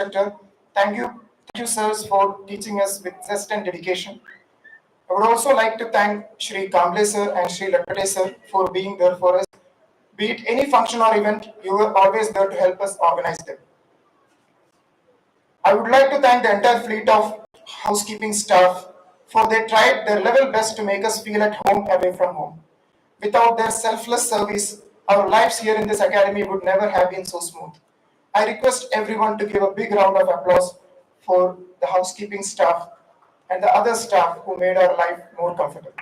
Director. Thank you, sirs, for teaching us with zest and dedication. I would also like to thank Shri Kamble sir and Shri Latate sir for being there for us. Be it any function or event, you were always there to help us organize them. I would like to thank the entire fleet of housekeeping staff for they tried their level best to make us feel at home away from home. Without their selfless service, our lives here in this academy would never have been so smooth. I request everyone to give a big round of applause for the housekeeping staff and the other staff who made our life more comfortable.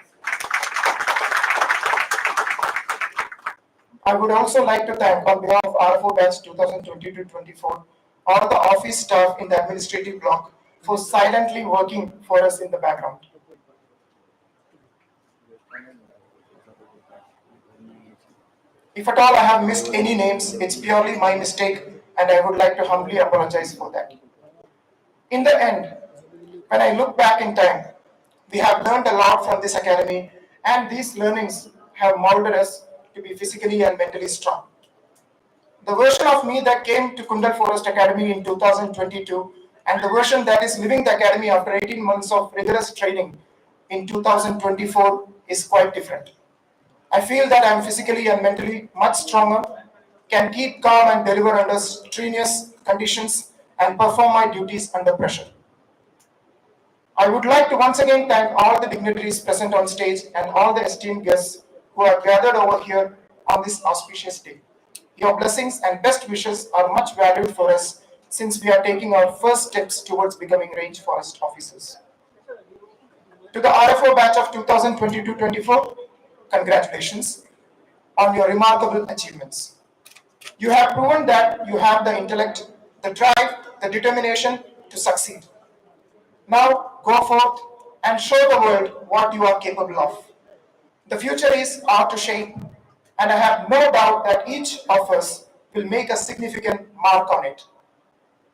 I would also like to thank, on behalf of RFO Batch 2022-24, all the office staff in the administrative block for silently working for us in the background. If at all I have missed any names, it's purely my mistake, and I would like to humbly apologize for that. In the end, when I look back in time, we have learned a lot from this academy, and these learnings have molded us to be physically and mentally strong. The version of me that came to Kundal Forest Academy in 2022 and the version that is leaving the academy after 18 months of rigorous training in 2024 is quite different. I feel that I am physically and mentally much stronger, can keep calm and deliver under strenuous conditions, and perform my duties under pressure. I would like to once again thank all the dignitaries present on stage and all the esteemed guests who are gathered over here on this auspicious day. Your blessings and best wishes are much valued for us since we are taking our first steps towards becoming range forest officers. To the RFO batch of 2022-24, congratulations on your remarkable achievements. You have proven that you have the intellect, the drive, the determination to succeed. Now go forth and show the world what you are capable of. The future is ours to shape, and I have no doubt that each of us will make a significant mark on it.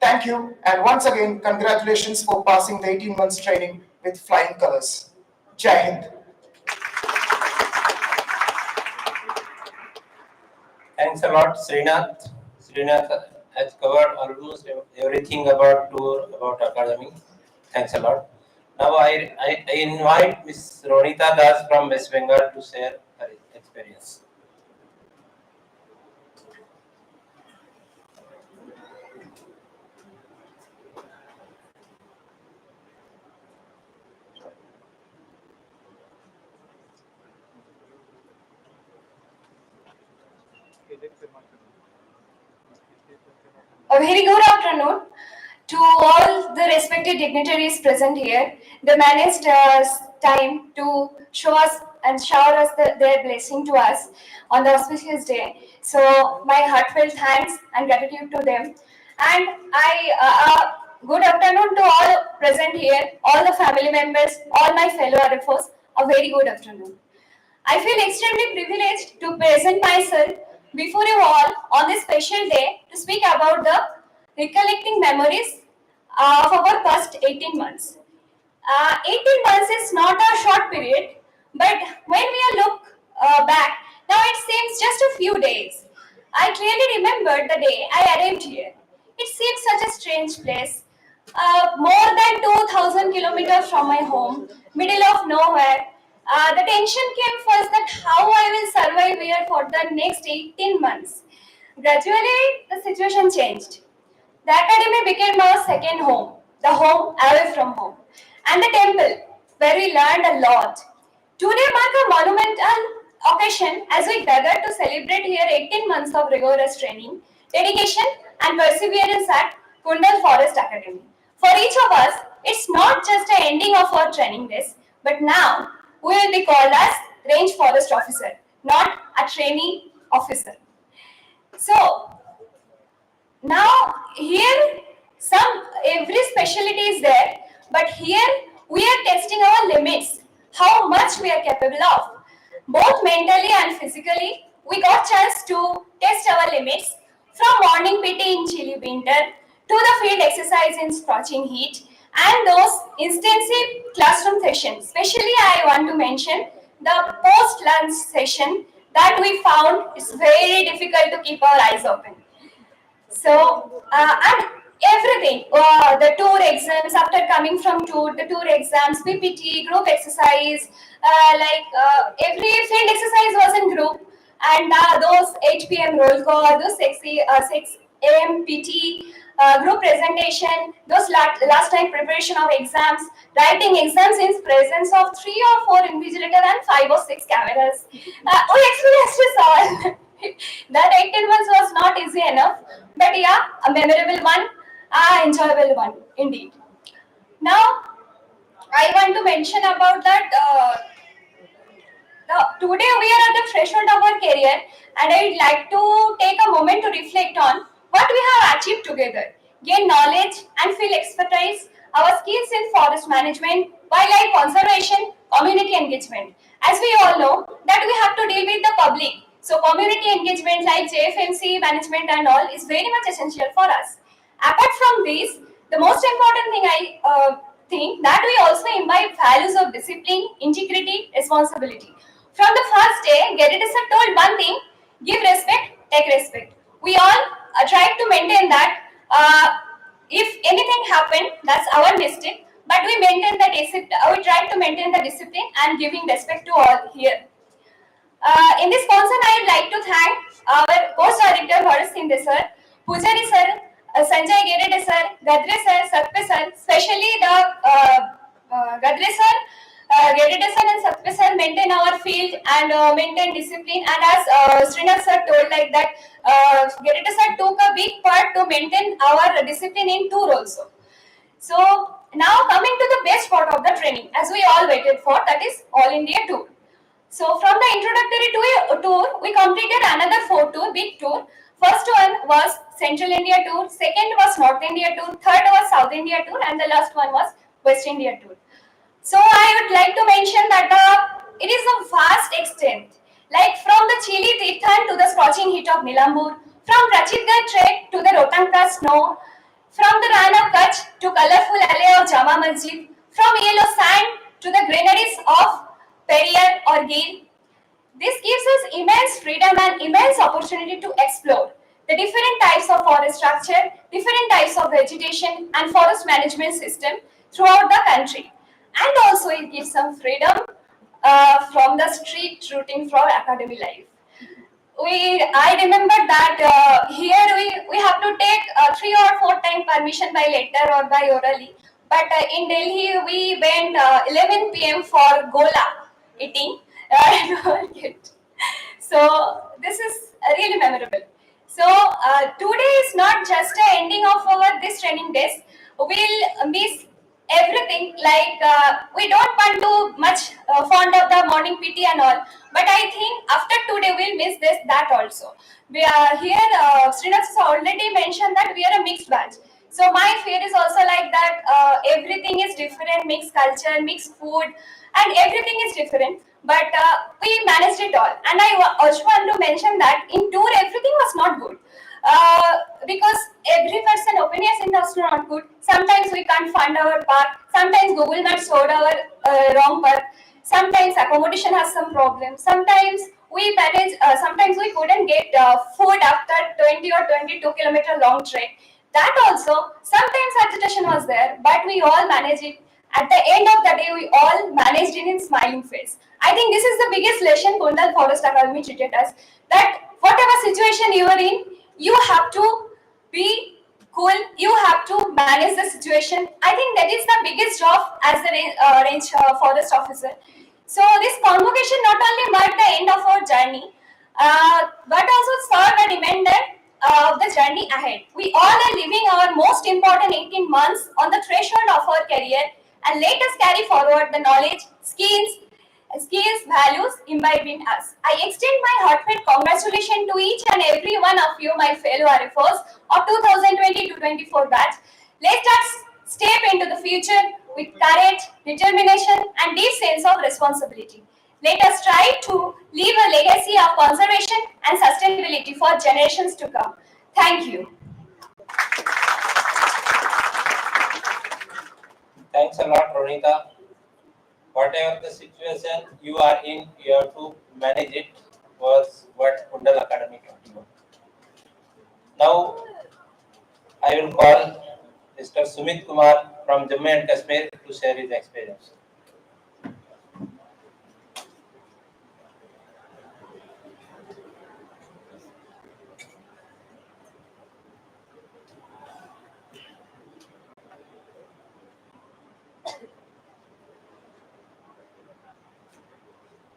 Thank you, and once again, congratulations for passing the 18 months training with flying colors. Jai Hind. Thanks a lot, Srinath. Srinath has covered almost everything about academy. Thanks a lot. Now I invite Ms. Ronita Das from West Bengal to share her experience. A very good afternoon to all the respected dignitaries present here. They managed time to show us and shower us their blessing to us on the auspicious day. So my heartfelt thanks and gratitude to them. And good afternoon to all present here, all the family members, all my fellow RFOs. A very good afternoon. I feel extremely privileged to present myself before you all on this special day to speak about the recollecting memories of our past 18 months. 18 months is not a short period, but when we look back, now it seems just a few days. I clearly remember the day I arrived here. It seemed such a strange place, more than 2,000 kilometers from my home, middle of nowhere. The tension came first that how I will survive here for the next 18 months. Gradually, the situation changed. The academy became our second home, the home away from home, and the temple, where we learned a lot. Today mark a monumental occasion as we gather to celebrate here 18 months of rigorous training, dedication, and perseverance at Kundal Forest Academy. For each of us, it's not just the ending of our training days, but now we will be called as Range Forest Officer, not a trainee officer. So, now here every specialty is there, but here we are testing our limits, how much we are capable of. Both mentally and physically, we got chance to test our limits from morning PT in chilly winter to the field exercise in scorching heat and those intensive classroom sessions. Especially I want to mention the post-lunch session that we found is very difficult to keep our eyes open. So, and everything. The tour exams, after coming from tour, the tour exams, PPT, group exercise, every field exercise was in group, and those 8 p.m. roll call, those 6 a.m. PT, group presentation, those last time preparation of exams, writing exams in presence of 3 or 4 invigilator and 5 or 6 cameras. We experienced this all. That 18 months was not easy enough, but yeah, a memorable one, enjoyable one indeed. Now, I want to mention about that. Today we are at the threshold of our career, and I would like to take a moment to reflect on what we have achieved together, gain knowledge and feel expertise, our skills in forest management, wildlife conservation, community engagement. As we all know that we have to deal with the public, so community engagement like JFMC management and all is very much essential for us. Apart from this, the most important thing I think that we also imbibe values of discipline, integrity, responsibility. From the first day, Geddes told one thing: give respect, take respect. We all tried to maintain that. If anything happened, that's our mistake. But we maintain the discipline. We tried to maintain the discipline and giving respect to all here. In this concern, I would like to thank our course director Bharat Singh sir, Pujari sir, Sanjay Gerede sir, Gadre sir, Satpe sir, especially the Gadre sir, Gerede sir and Satpe sir maintain our field and maintain discipline. And as Srinath sir told like that, Gerede sir took a big part to maintain our discipline in tour also. So now coming to the best part of the training, as we all waited for, that is All India tour. So from the introductory tour, we completed another 4 tour, big tour. First one was Central India tour, second was North India tour, third was South India tour, and the last one was West India tour. So I would like to mention that it is a vast extent, like from the chilly Tirthan to the scorching heat of Nilambur, from Rachitgarh trek to the Rohtang Pass snow, from the Ran of Kutch to colorful alley of Jama Masjid, from yellow sand to the granaries of Periyar or Gil. This gives us immense freedom and immense opportunity to explore the different types of forest structure, different types of vegetation and forest management system throughout the country. And also it gives some freedom from the street routing for academy life. I remember that here we have to take 3 or 4 times permission by letter or by orally. But in Delhi we went 11 p.m. for gola eating. So this is really memorable. So today is not just a ending of our this training days. We'll miss everything. Like we don't want to much fond of the morning PT and all. But I think after today we'll miss this that also. We are here. Srinath has already mentioned that we are a mixed batch. So my fear is also like that. Everything is different, mixed culture, mixed food, and everything is different. But we managed it all. And I also want to mention that in tour everything was not good. Because every person opinions in us not good. Sometimes we can't find our park. Sometimes Google Maps showed our wrong park. Sometimes accommodation has some problem. Sometimes we manage. Sometimes we couldn't get food after 20 or 22-kilometer long trek. That also sometimes agitation was there, but we all managed it. At the end of the day, we all managed it in smiling face. I think this is the biggest lesson Kundal Forest Academy treated us. That whatever situation you are in, you have to be cool. You have to manage the situation. I think that is the biggest job as a range forest officer. So this convocation not only marked the end of our journey, but also served a reminder of the journey ahead. We all are living our most important 18 months on the threshold of our career, and let us carry forward the knowledge, skills, values imbibed in us. I extend my heartfelt congratulations to each and every one of you, my fellow RFOs of 2020 to 24 batch. Let us step into the future with courage, determination, and deep sense of responsibility. Let us try to leave a legacy of conservation and sustainability for generations to come. Thank you. Thanks a lot, Ronita. Whatever the situation you are in, you have to manage it, was what Kundal Academy taught you. Now, I will call Mr. Sumit Kumar from Jammu and Kashmir to share his experience.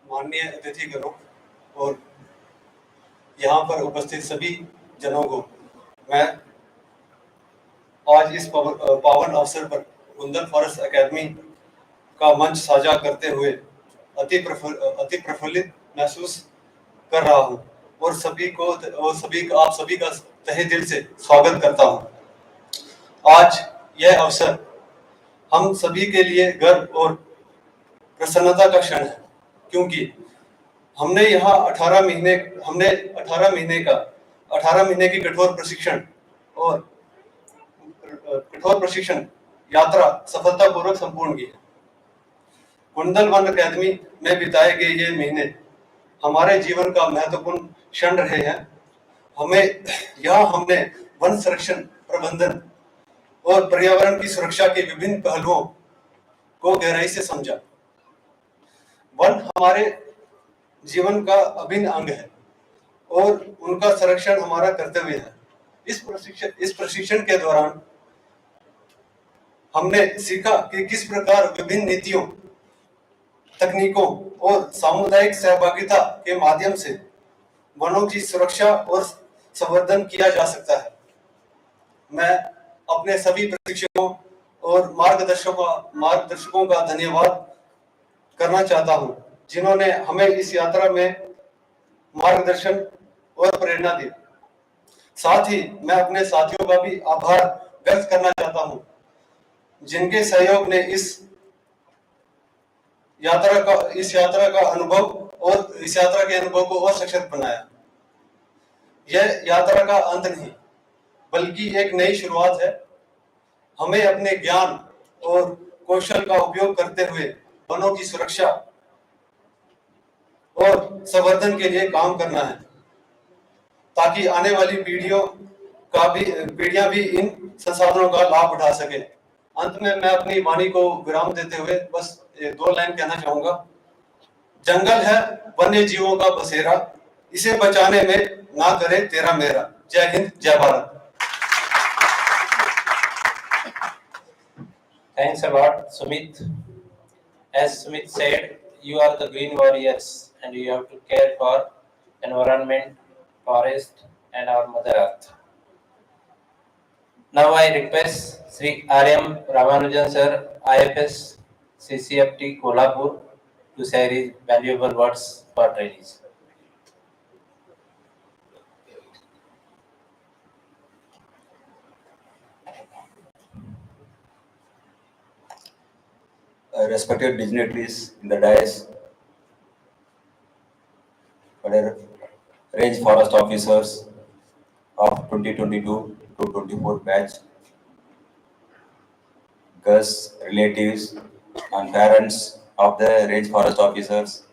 माननीय अतिथिगणों और यहाँ पर उपस्थित सभी जनों को मैं आज इस पावन अवसर पर कुंदल फॉरेस्ट एकेडमी का मंच साझा करते हुए अति प्रफुल्लित महसूस कर रहा हूँ और आप सभी का तहे दिल से स्वागत करता हूँ। आज यह अवसर हम सभी के लिए गर्व और प्रसन्नता का क्षण है, क्योंकि हमने यहाँ 18 महीने की कठोर प्रशिक्षण यात्रा सफलतापूर्वक संपूर्ण की है। कुंडल वन अकेडमी में बिताए गए ये महीने हमारे जीवन का महत्वपूर्ण क्षण रहे हैं। हमने वन संरक्षण प्रबंधन और पर्यावरण की सुरक्षा के विभिन्न पहलुओं को गहराई से समझा। वन हमारे जीवन का अभिन्न अंग है और उनका संरक्षण हमारा कर्तव्य है। इस प्रशिक्षण के दौरान हमने सीखा कि किस प्रकार विभिन्न नीतियों, तकनीकों और सामुदायिक सहभागिता के माध्यम से वनों की सुरक्षा और संवर्धन किया जा सकता है। मैं अपने सभी प्रशिक्षकों और मार्गदर्शकों का धन्यवाद करना चाहता हूं, जिन्होंने हमें इस यात्रा में मार्गदर्शन और प्रेरणा दी। साथ ही मैं अपने साथियों का भी आभार व्यक्त करना चाहता हूं, जिनके सहयोग ने इस यात्रा के अनुभव को और सशक्त बनाया। यह यात्रा का अंत नहीं, बल्कि एक नई शुरुआत है। हमें अपने ज्ञान और कौशल का उपयोग करते हुए वनों की सुरक्षा और संवर्धन के लिए काम करना है, ताकि आने वाली पीढ़ियां भी इन संसाधनों का लाभ उठा सके। अंत में मैं अपनी वाणी को विराम देते हुए बस 2 लाइन कहना चाहूंगा। जंगल है वन्य जीवों का बसेरा, इसे बचाने में ना करे तेरा मेरा। जय हिंद, जय Bharat. Thanks a lot, Sumit. As Sumit said, you are the green warriors and you have to care for environment, forest and our mother earth. Now I request Sri R.M. Ramanujan sir, IFS, CCFT Kolhapur to share his valuable words for trainees. Respected dignitaries in the dais, range forest officers of 2022 to 24 batch, guests, relatives, and parents of the range forest officers,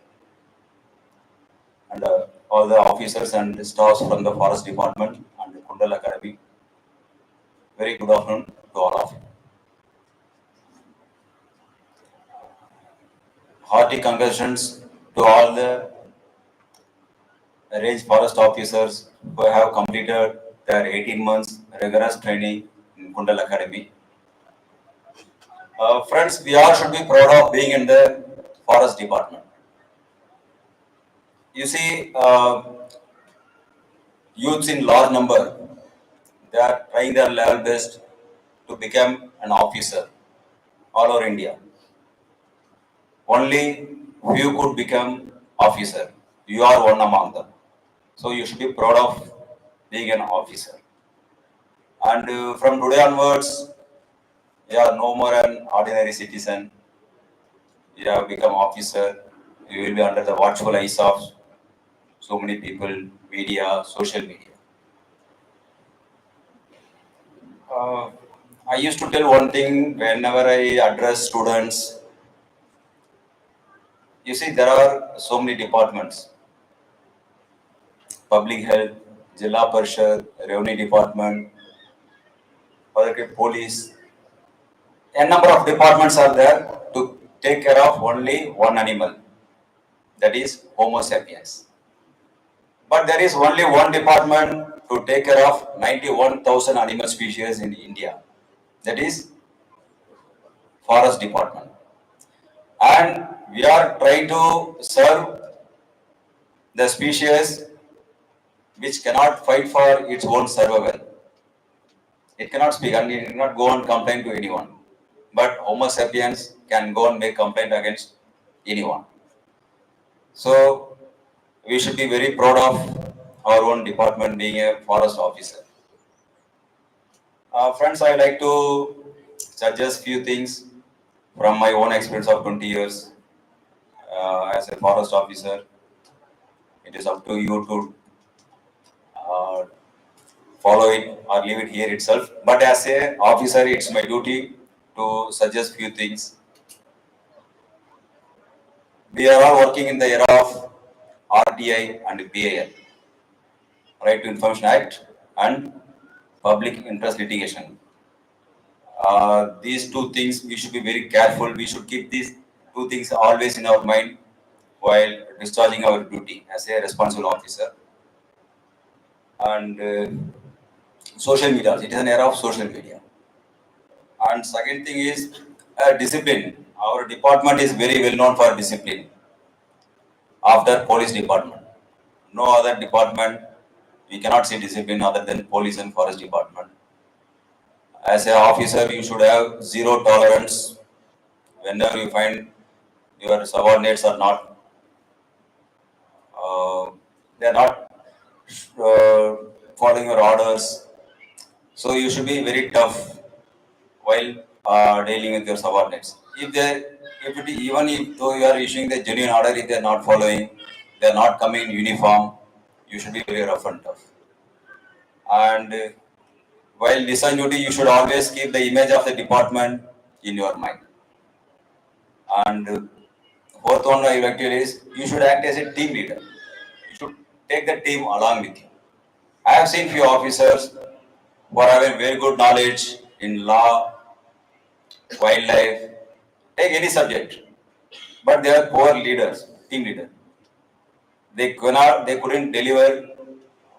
and all the officers and staffs from the forest department and the Kundal Academy. Very good afternoon to all of you. Hearty congratulations to all the range forest officers who have completed their 18 months rigorous training in Kundal Academy. Friends, we all should be proud of being in the forest department. You see, youths in large number, they are trying their level best to become an officer all over India. Only few could become officer. You are one among them. So you should be proud of being an officer. And from today onwards, you are no more an ordinary citizen. You have become officer. You will be under the watchful eyes of so many people, media, social media. I used to tell one thing whenever I address students. You see, there are so many departments. Public health, Jilla Parishad, Revenue Department, police, A number of departments are there to take care of only one animal, that is Homo sapiens. But there is only one department to take care of 91,000 animal species in India, that is Forest Department. And we are trying to serve the species which cannot fight for its own survival. It cannot speak and it cannot go and complain to anyone. But Homo sapiens can go and make complaint against anyone. So we should be very proud of our own department being a forest officer. Friends, I like to suggest few things from my own experience of 20 years as a forest officer. It is up to you to uh, follow it or leave it here itself. But as a officer, it's my duty to suggest few things. We are all working in the era of RTI and BIL, Right to Information Act, and Public Interest Litigation. These two things we should be very careful. We should keep these two things always in our mind while discharging our duty as a responsible officer. And social media, it is an era of social media. And second thing is discipline. Our department is very well known for discipline after police department. No other department we cannot see discipline other than police and forest department. As an officer, you should have zero tolerance whenever you find your subordinates are not they are not following your orders. So you should be very tough while dealing with your subordinates. Even if though you are issuing the genuine order, if they are not following, they are not coming in uniform, you should be very rough and tough. And while discharging duty, you should always keep the image of the department in your mind. And fourth one I like to is you should act as a team leader. You should take the team along with you. I have seen few officers who are having very good knowledge in law, wildlife, take any subject, but they are poor leaders, team leader. They couldn't deliver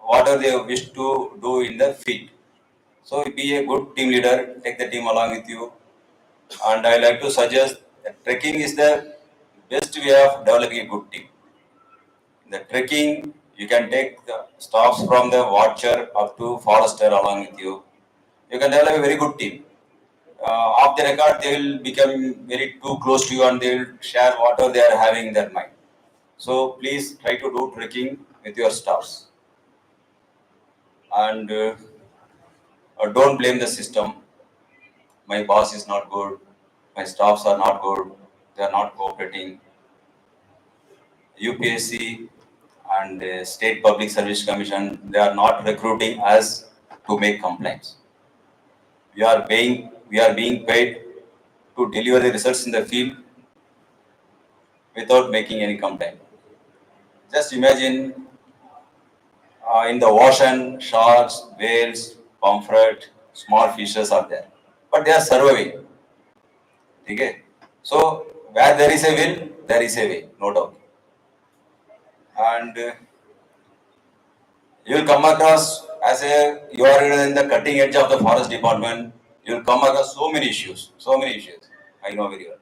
whatever they wish to do in the field. So be a good team leader, take the team along with you. And I like to suggest that trekking is the best way of developing a good team. In the trekking, you can take the staffs from the watcher up to forester along with you. You can develop a very good team. Off the record, they will become very too close to you and they will share whatever they are having in their mind. So please try to do trekking with your staffs. And don't blame the system. My boss is not good. My staffs are not good. They are not cooperating. UPSC and State Public Service Commission, they are not recruiting us to make complaints. We are being paid to deliver the results in the field without making any complaint. Just imagine in the ocean, sharks, whales, pomfret, small fishes are there, but they are surviving. Okay? So where there is a will, there is a way, no doubt. And you will come across you are in the cutting edge of the forest department. You will come across so many issues. I know very well.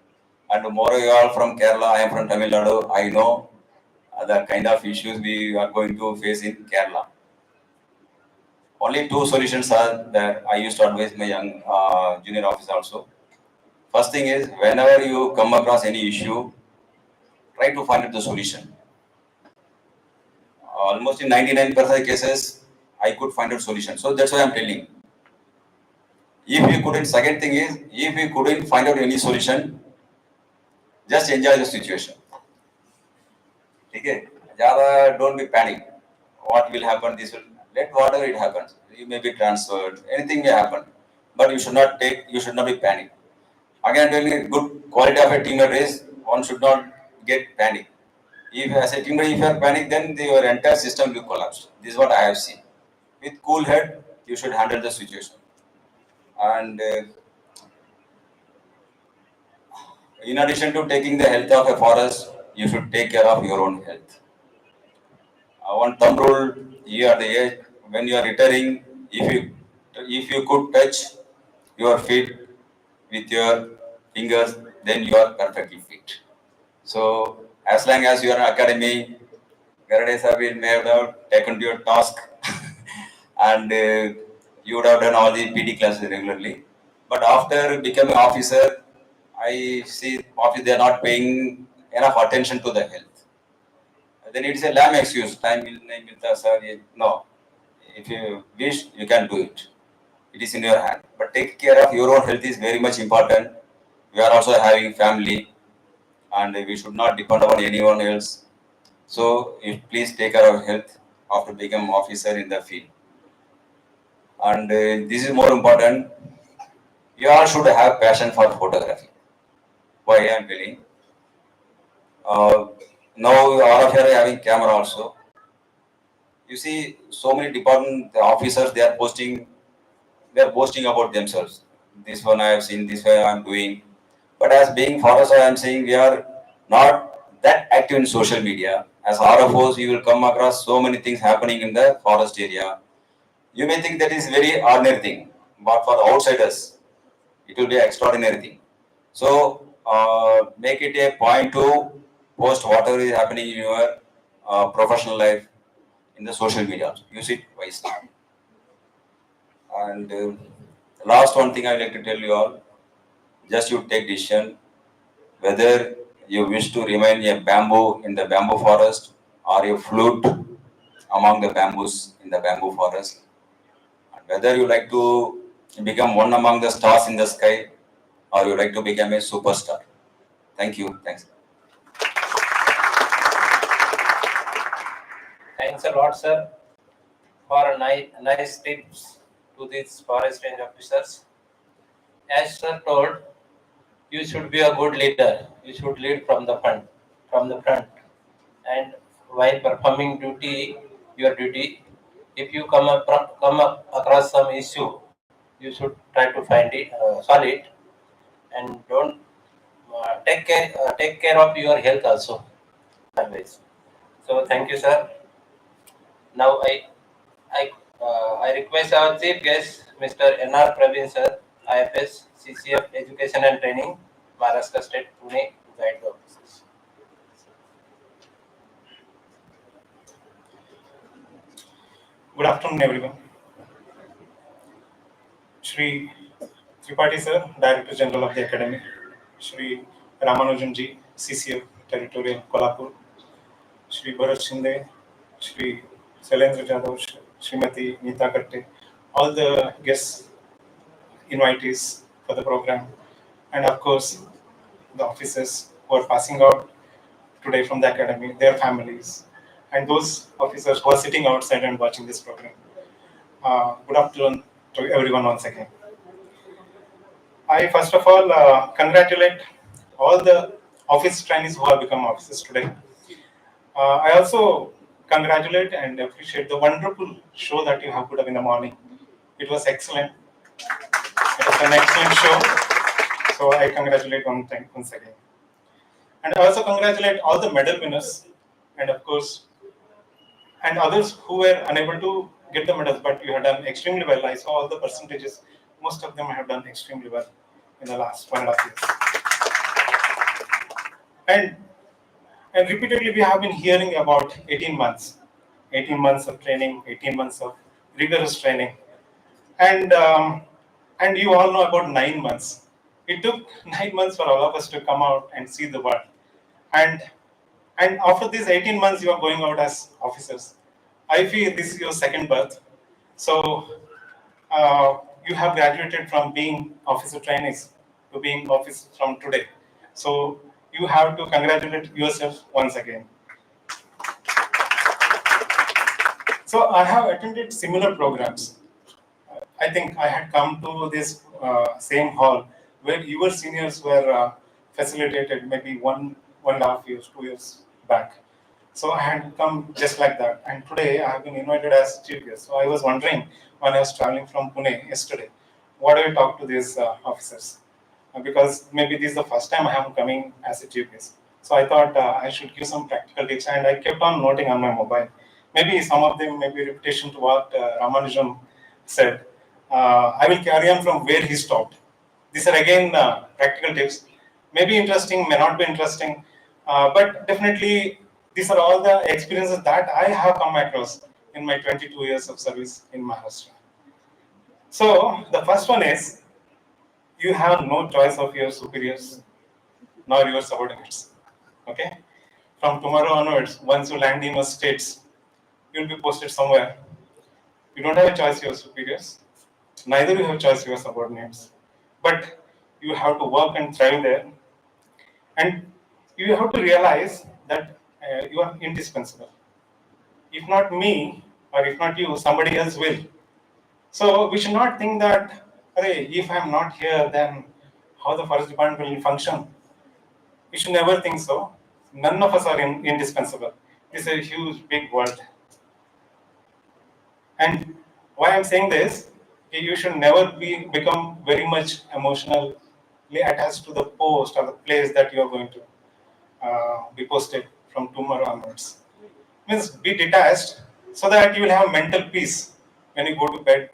And tomorrow you are from Kerala, I am from Tamil Nadu. I know the kind of issues we are going to face in Kerala. Only two solutions are there. I used to advise my young junior officer also. First thing is, whenever you come across any issue, try to find out the solution. Almost in 99% of cases, I could find out solution. So that's why I'm telling. Second thing is, if you couldn't find out any solution, just enjoy the situation. Okay? Don't be panic. What will happen? Let whatever it happens. You may be transferred. Anything may happen. But you should not be panic. Again, telling you, good quality of a team leader is one should not get panic. If as a team leader, if you are panic, then your entire system will collapse. This is what I have seen. With cool head, you should handle the situation. And in addition to taking the health of a forest, you should take care of your own health. One thumb rule: you are the age when you are retiring, if you could touch your feet with your fingers, then you are perfectly fit. So as long as you are in academy, Garades have been made out, taken to your task, and you would have done all the PD classes regularly. But after becoming officer, I see office they are not paying enough attention to the health. Then it's a lame excuse. Time will nahi milta, sir. No, if you wish, you can do it. It is in your hand. But take care of your own health is very much important. We are also having family, and we should not depend on anyone else. So, please take care of health after becoming officer in the field. And this is more important. You all should have passion for photography. Why I am telling. Uh, Now all of you are having camera also. You see, so many department officers they are boasting about themselves. This one I have seen, this way I am doing. But as being forester, I am saying we are not that active in social media. As RFOs, you will come across so many things happening in the forest area. You may think that is very ordinary thing, but for the outsiders, it will be extraordinary thing. So make it a point to post whatever is happening in your professional life in the social media. Use it wisely. And last one thing I would like to tell you all: just you take decision whether you wish to remain a bamboo in the bamboo forest or a flute among the bamboos in the bamboo forest, and whether you like to become one among the stars in the sky or you like to become a superstar. Thank you. Thanks. Thanks a lot, sir, for a nice tips to these forest range officers. As sir told, you should be a good leader. You should lead from the front. And while performing your duty, if you come up across some issue, you should try to solve it, and don't take care of your health also always. So thank you, sir. Now I request our chief guest, Mr. N.R. Praveen sir, IFS, CCF Education and Training, Maharashtra State, Pune, to guide the officers. Good afternoon, everyone. Shri Tripathi sir, Director General of the Academy, Shri Ramanujan ji, CCF Territorial Kolhapur, Shri Bharat Shinde, Shri Sailendra Jadhav, Srimati Neeta Katte, all the guests, invitees for the program, and of course, the officers who are passing out today from the Academy, their families, and those officers who are sitting outside and watching this program. Good afternoon to everyone once again. I first of all congratulate all the office trainees who have become officers today. I also congratulate and appreciate the wonderful show that you have put up in the morning. It was excellent. It was an excellent show. So I congratulate once again. And I also congratulate all the medal winners and of course and others who were unable to get the medals, but you have done extremely well. I saw all the percentages. Most of them have done extremely well in the last 1.5 years. And repeatedly we have been hearing about 18 months of training, 18 months of rigorous training. And you all know about 9 months. It took 9 months for all of us to come out and see the world. And after these 18 months, you are going out as officers. I feel this is your second birth. So you have graduated from being officer trainees to being officers from today. So you have to congratulate yourself once again. So I have attended similar programs. I think I had come to this same hall where your seniors were facilitated maybe 1.5 years, 2 years back. So I had come just like that. And today I have been invited as chief guest. So I was wondering when I was traveling from Pune yesterday, what do I talk to these officers? because maybe this is the first time I am coming as a GPS. So I thought I should give some practical tips, and I kept on noting on my mobile. Maybe some of them may be repetition to what Ramanujan said. I will carry on from where he stopped. These are again practical tips. Maybe interesting, may not be interesting, but definitely these are all the experiences that I have come across in my 22 years of service in Maharashtra. So the first one is you have no choice of your superiors nor your subordinates. Okay? From tomorrow onwards, once you land in your states, you'll be posted somewhere. You don't have a choice of your superiors, neither you have a choice of your subordinates. But you have to work and thrive there. And you have to realize that you are indispensable. If not me, or if not you, somebody else will. So we should not think that, hey, if I'm not here, then how the forest department will function? We should never think so. None of us are indispensable. It's a huge, big world. And why I'm saying this, you should never become very much emotionally attached to the post or the place that you are going to be posted from tomorrow onwards. Means be detached so that you will have mental peace when you go to bed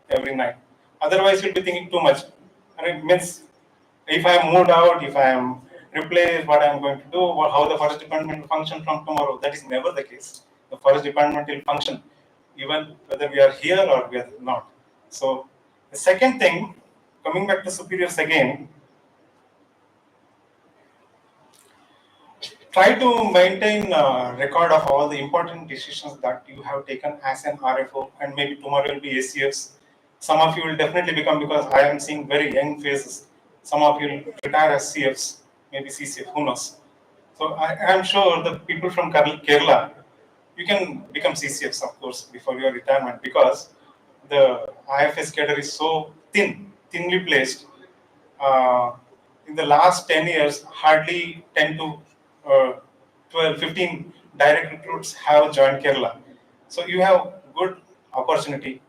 every night. Otherwise, you'll be thinking too much. And it means if I am moved out, if I am replaced, what I am going to do, or how the forest department will function from tomorrow. That is never the case. The forest department will function even whether we are here or we are not. So the second thing, coming back to superiors again, try to maintain a record of all the important decisions that you have taken as an RFO, and maybe tomorrow will be ACFs. Some of you will definitely become, because I am seeing very young faces. Some of you will retire as CFs, maybe CCF, who knows. So I am sure the people from Kerala, you can become CCFs, of course, before your retirement, because the IFS cadre is so thinly placed. In the last 10 years, hardly 10 to 12, 15 direct recruits have joined Kerala. So you have good opportunity.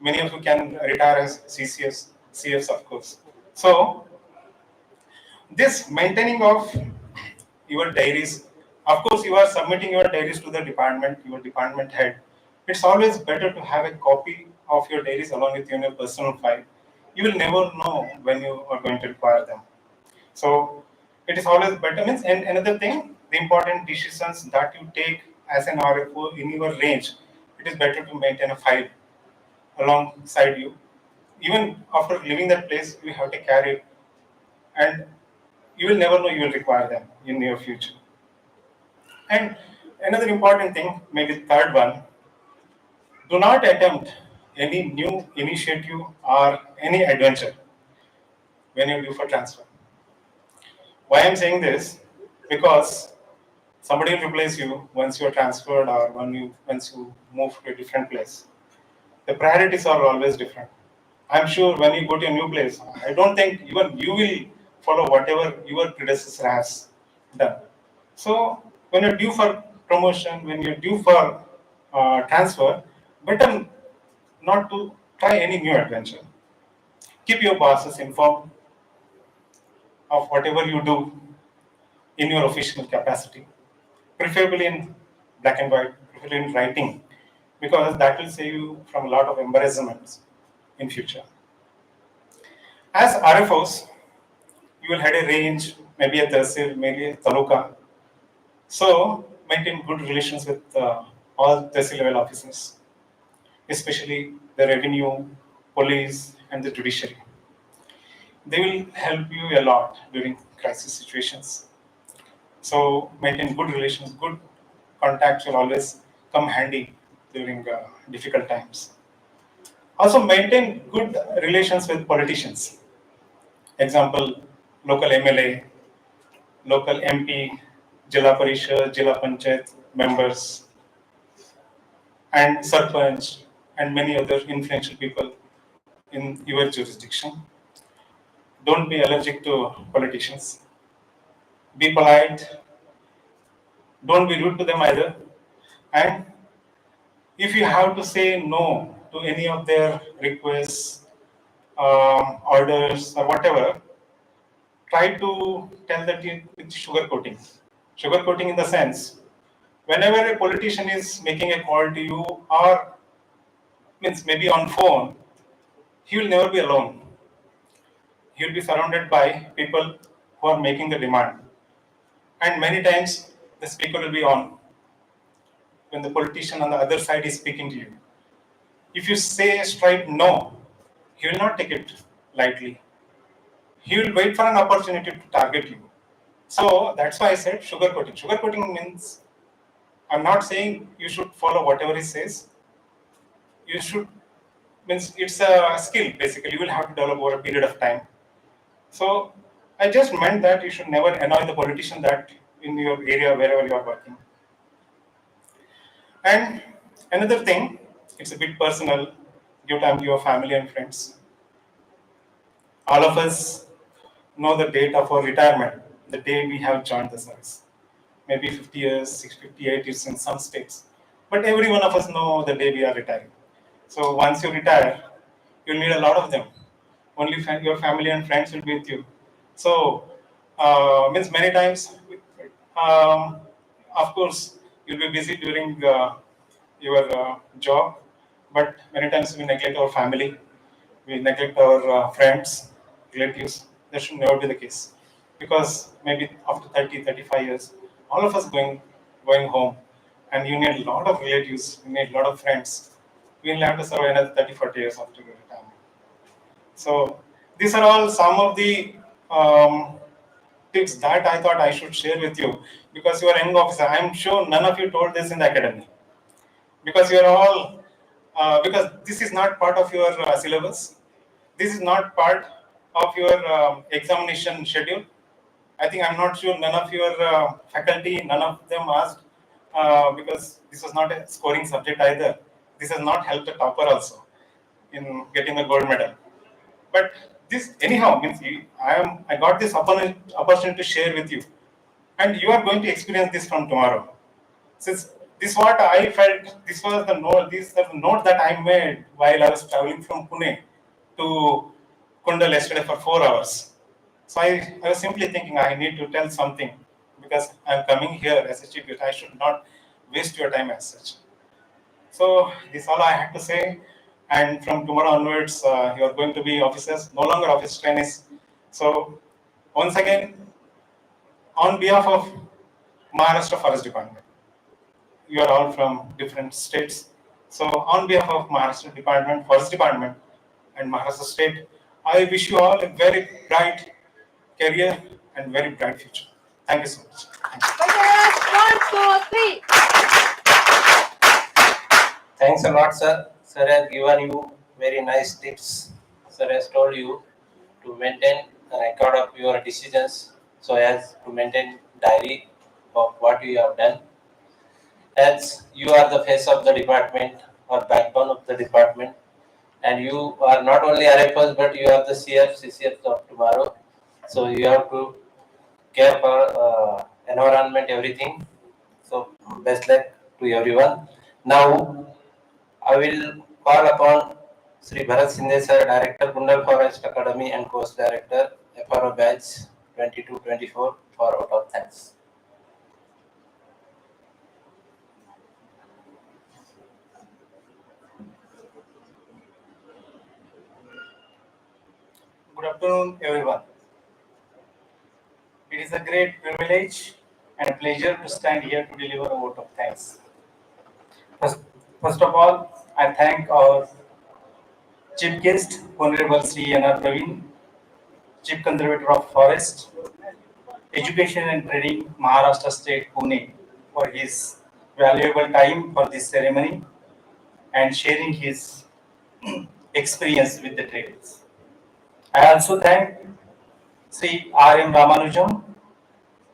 Many of you can retire as CCS, CFs, of course. So this maintaining of your diaries, of course, you are submitting your diaries to the department, your department head. It's always better to have a copy of your diaries along with you in your personal file. You will never know when you are going to require them. So it is always better. Means, and another thing, the important decisions that you take as an RFO in your range, it is better to maintain a file alongside you. Even after leaving that place, you have to carry it, and you will never know you will require them in your future. And another important thing, maybe third one, do not attempt any new initiative or any adventure when you do for transfer. Why I'm saying this? Because somebody will replace you once you are transferred or once you move to a different place. The priorities are always different. I'm sure when you go to a new place, I don't think even you will follow whatever your predecessor has done. So when you're due for promotion, when you're due for transfer, better not to try any new adventure. Keep your bosses informed of whatever you do in your official capacity, preferably in black and white, preferably in writing, because that will save you from a lot of embarrassments in future. As RFOs, you will have a range, maybe a tehsil, maybe a taluka. So maintain good relations with all tehsil level officers, especially the revenue, police, and the judiciary. They will help you a lot during crisis situations. So maintain good relations, good contacts will always come handy during difficult times. Also maintain good relations with politicians. Example, local MLA, local MP, Jila Parishad, Jila Panchayat members, and Sarpanch, and many other influential people in your jurisdiction. Don't be allergic to politicians. Be polite. Don't be rude to them either. And if you have to say no to any of their requests, orders, or whatever, try to tell that it's sugarcoating. Sugarcoating in the sense, whenever a politician is making a call to you or means maybe on phone, he will never be alone. He will be surrounded by people who are making the demand. And many times the speaker will be on when the politician on the other side is speaking to you. If you say straight no, he will not take it lightly. He will wait for an opportunity to target you. So that's why I said sugarcoating. Sugarcoating means I'm not saying you should follow whatever he says. You should means it's a skill basically. You will have to develop over a period of time. So I just meant that you should never annoy the politician that in your area wherever you are working. And another thing, it's a bit personal. Give time to your family and friends. All of us know the date of our retirement, the day we have joined the service. Maybe 50 years, 58 years in some states. But every one of us know the day we are retiring. So once you retire, you'll need a lot of them. Only your family and friends will be with you. So means many times, um, of course, you'll be busy during your job, but many times we neglect our family, we neglect our friends, relatives. That should never be the case, because maybe after 30, 35 years, all of us going home, and you need a lot of relatives, you need a lot of friends. We will have to survive another 30, 40 years after your retirement. So these are all some of the tips that I thought I should share with you, because you are young officer. I'm sure none of you told this in the academy, because you are all because this is not part of your syllabus. This is not part of your examination schedule. I think I'm not sure none of your faculty, none of them asked because this was not a scoring subject either. This has not helped the topper also in getting a gold medal. But this anyhow means I got this opportunity to share with you, and you are going to experience this from tomorrow. Since this what I felt, this was the note. This is the note that I made while I was traveling from Pune to Kundal yesterday for 4 hours. So I was simply thinking I need to tell something, because I'm coming here as a chief guest. I should not waste your time as such. So this all I had to say. And from tomorrow onwards, you are going to be officers, no longer office trainees. So once again, on behalf of Maharashtra Forest Department, you are all from different states. So on behalf of Maharashtra Department, Forest Department, and Maharashtra State, I wish you all a very bright career and very bright future. Thank you so much. One, two, three. Thanks a lot, sir. Sir has given you very nice tips. Sir has told you to maintain a record of your decisions, so as to maintain diary of what you have done. As you are the face of the department or backbone of the department, and you are not only RFOs but you are the CFs of tomorrow. So you have to care for environment, everything. So best luck to everyone. Now I will call upon Sri Bharat Sinde sir, Director, Kundal Forest Academy and Course Director, FRO Batch 22-24 for vote of thanks. Good afternoon, everyone. It is a great privilege and a pleasure to stand here to deliver a vote of thanks. First of all, I thank our chief guest, Honorable Sri N.R. Praveen, Chief Conservator of Forest, Education and Training, Maharashtra State, Pune, for his valuable time for this ceremony and sharing his experience with the trainees. I also thank Sri R.M. Ramanujam,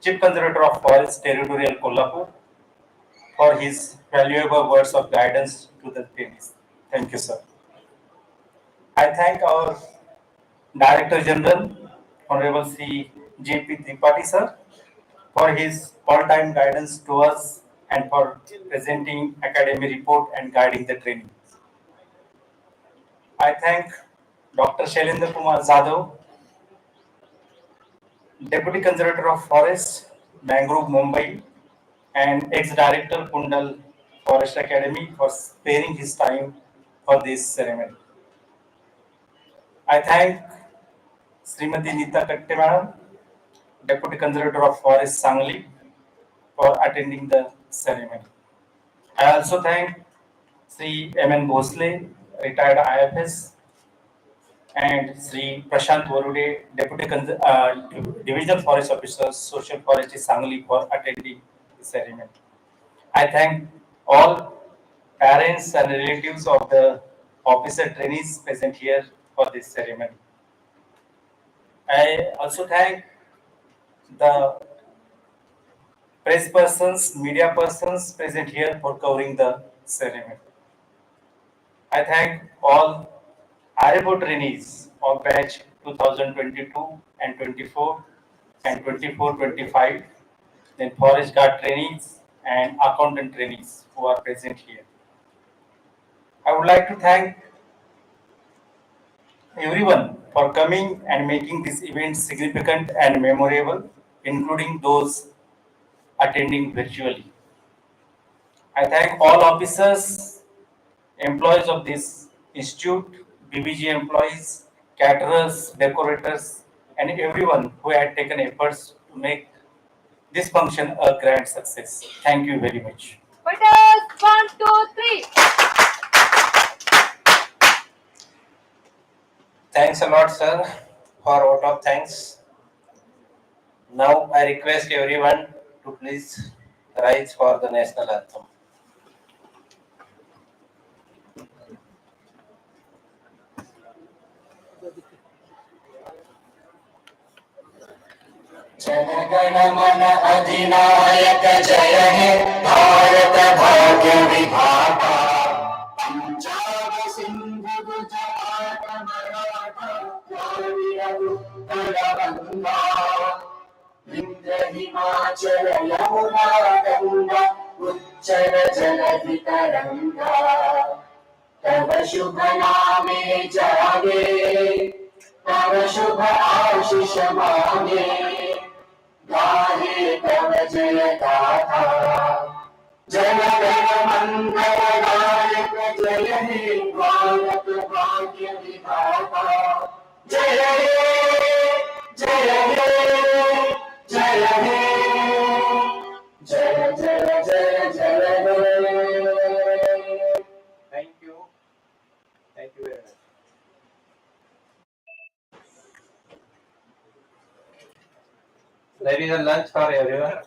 Chief Conservator of Forest Territorial Kolhapur, for his valuable words of guidance to the trainees. Thank you, sir. I thank our Director General, Honorable Sri J.P. Tripathi, sir, for his all-time guidance to us and for presenting academy report and guiding the training. I thank Dr. Shailendra Kumar Jadhav, Deputy Conservator of Forest, Mangrove, Mumbai, and ex-director Kundal Forest Academy for sparing his time for this ceremony. I thank Srimati Nita Katte Madam, Deputy Conservator of Forest Sangli, for attending the ceremony. I also thank Sri M.N. Bhosle, retired IFS, and Sri Prashant Varude, Divisional Forest Officer, Social Forestry Sangli, for attending the ceremony. I thank all parents and relatives of the officer trainees present here for this ceremony. I also thank the press persons, media persons present here for covering the ceremony. I thank all RFO trainees of batch 2022 and 24 and 24-25, then forest guard trainees and accountant trainees who are present here. I would like to thank everyone for coming and making this event significant and memorable, including those attending virtually. I thank all officers, employees of this institute, BBG employees, caterers, decorators, and everyone who had taken efforts to make this function a grand success. Thank you very much. Fighters, 1, 2, 3. Thanks a lot, sir, for vote of thanks. Now I request everyone to please rise for the national anthem. जनगण मन अधिनायक जय हे भारत भाग्य विधाता पंजाब सिंधु गुजरात मराठा द्रविड़ उत्कल गंगा विंध्य हिमाचल यमुना गंगा उच्चल जलधि तरंगा तव शुभ नामे जागे तव शुभ आशीष मांगे गाहे तव जय गाथा जन गण मंगल नायक जय हे भारत भाग्य विधाता जय हे जय हे जय हे जय जय जय जय हे Thank you. Thank you very much. There is a lunch for everyone.